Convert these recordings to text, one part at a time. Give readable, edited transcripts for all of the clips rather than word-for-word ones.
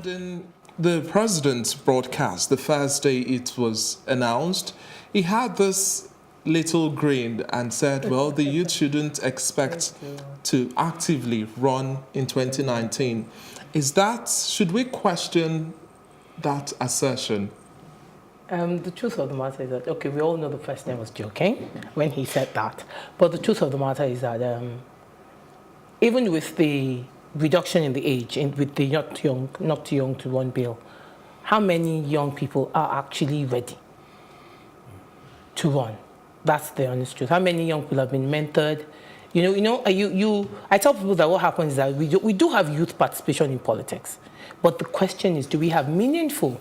in the president's broadcast, the first day it was announced, he had this little grin and said, well, the youth shouldn't expect to actively run in 2019. Should we question that assertion? The truth of the matter is that, okay, we all know the president was joking when he said that. But the truth of the matter is that even with the reduction in the age, with the not too young to run bill, how many young people are actually ready to run? That's the honest truth. How many young people have been mentored? I tell people that what happens is that we do have youth participation in politics. But the question is, do we have meaningful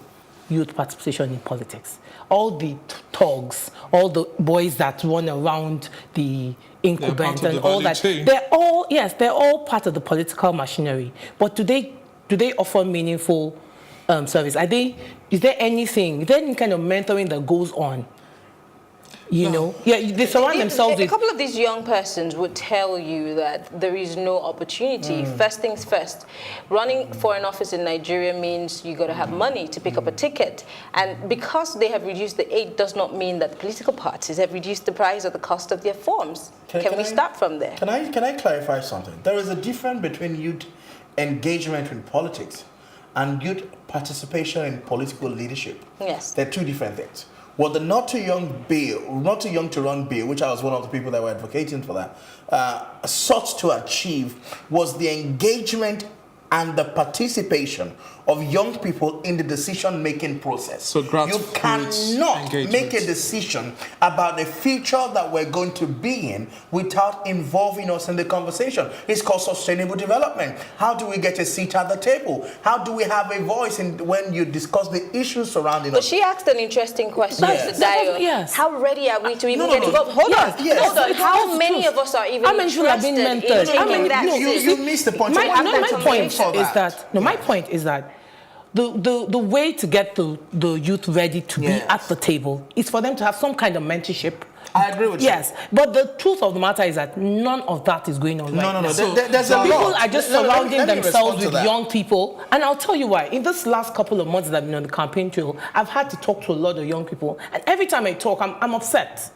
youth participation in politics? All the thugs, all the boys that run around the incumbent and all that, they're all part of the political machinery. But do they offer meaningful service? Is there any kind of mentoring that goes on? They surround themselves with... A couple of these young persons would tell you that there is no opportunity. First things first, running for an office in Nigeria means you got to have money to pick up a ticket. And because they have reduced the age does not mean that political parties have reduced the price or the cost of their forms. Can we start from there? Can I clarify something? There is a difference between youth engagement in politics and youth participation in political leadership. Yes. They're two different things. Well, the not too young to run bill, which I was one of the people that were advocating for that, sought to achieve was the engagement and the participation of young people in the decision-making process. So you cannot make a decision about the future that we're going to be in without involving us in the conversation. It's called sustainable development. How do we get a seat at the table? How do we have a voice when you discuss the issues surrounding us? But she asked an interesting question, Mr. Dio. Yes. How ready are we to even get involved? Hold on. How many of us are even interested in taking that decision? You missed the point. My point is that the way to get the youth ready to be at the table is for them to have some kind of mentorship. I agree with you. Yes, but the truth of the matter is that none of that is going on right now. No. So there's a lot. People are just surrounding themselves with that. young people. And I'll tell you why. In this last couple of months that I've been on the campaign trail, I've had to talk to a lot of young people. And every time I talk, I'm upset.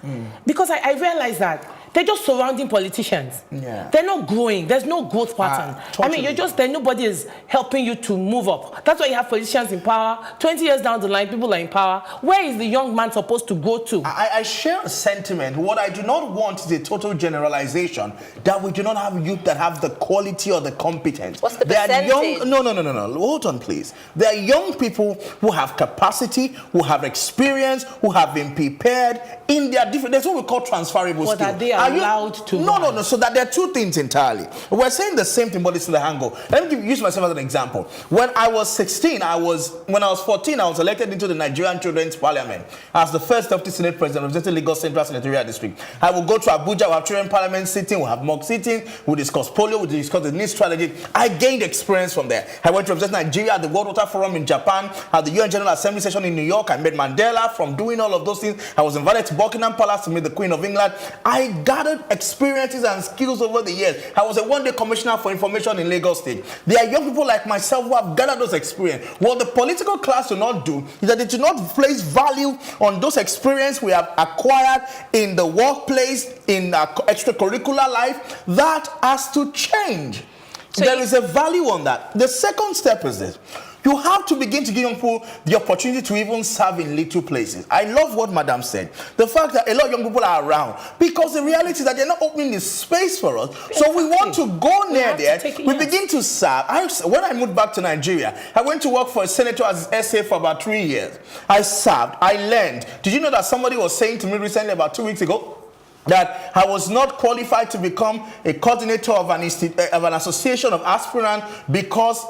Because I realize that they're just surrounding politicians. Yeah. They're not growing. There's no growth pattern. Totally. Nobody is helping you to move up. That's why you have politicians in power. 20 years down the line, people are in power. Where is the young man supposed to go to? I share a sentiment. What I do not want is a total generalization that we do not have youth that have the quality or the competence. What's the percentage? No. Hold on, please. There are young people who have capacity, who have experience, who have been prepared in their different... There's what we call transferable skills. Are they allowed to... No. So that there are two things entirely. We're saying the same thing, but it's the angle. Let me use myself as an example. When I was 16, when I was 14, I was elected into the Nigerian Children's Parliament as the first Deputy Senate President of the Lagos Central Senatorial District. I will go to Abuja, we'll have Children's Parliament sitting, we'll have mock sitting, we'll discuss polio, we'll discuss the need strategy. I gained experience from there. I went to represent Nigeria at the World Water Forum in Japan, at the UN General Assembly session in New York. I met Mandela. From doing all of those things, I was invited to Buckingham Palace to meet the Queen of England. I gathered experiences and skills over the years. I was a one-day commissioner for information in Lagos State. There are young people like myself who have gathered those experiences. What the political class do not do is that they do not place value on those experiences we have acquired in the workplace, in our extracurricular life. That has to change. So there is a value on that. The second step is this. You have to begin to give young people the opportunity to even serve in little places. I love what Madam said. The fact that a lot of young people are around. Because the reality is that they're not opening the space for us. So we want to go near there. We begin to serve. When I moved back to Nigeria, I went to work for a senator as SA for about 3 years. I served. I learned. Did you know that somebody was saying to me recently, about 2 weeks ago, that I was not qualified to become a coordinator of an association of aspirants because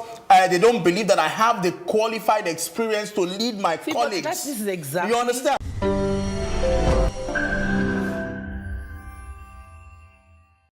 they don't believe that I have the qualified experience to lead my colleagues. This is exactly... You understand?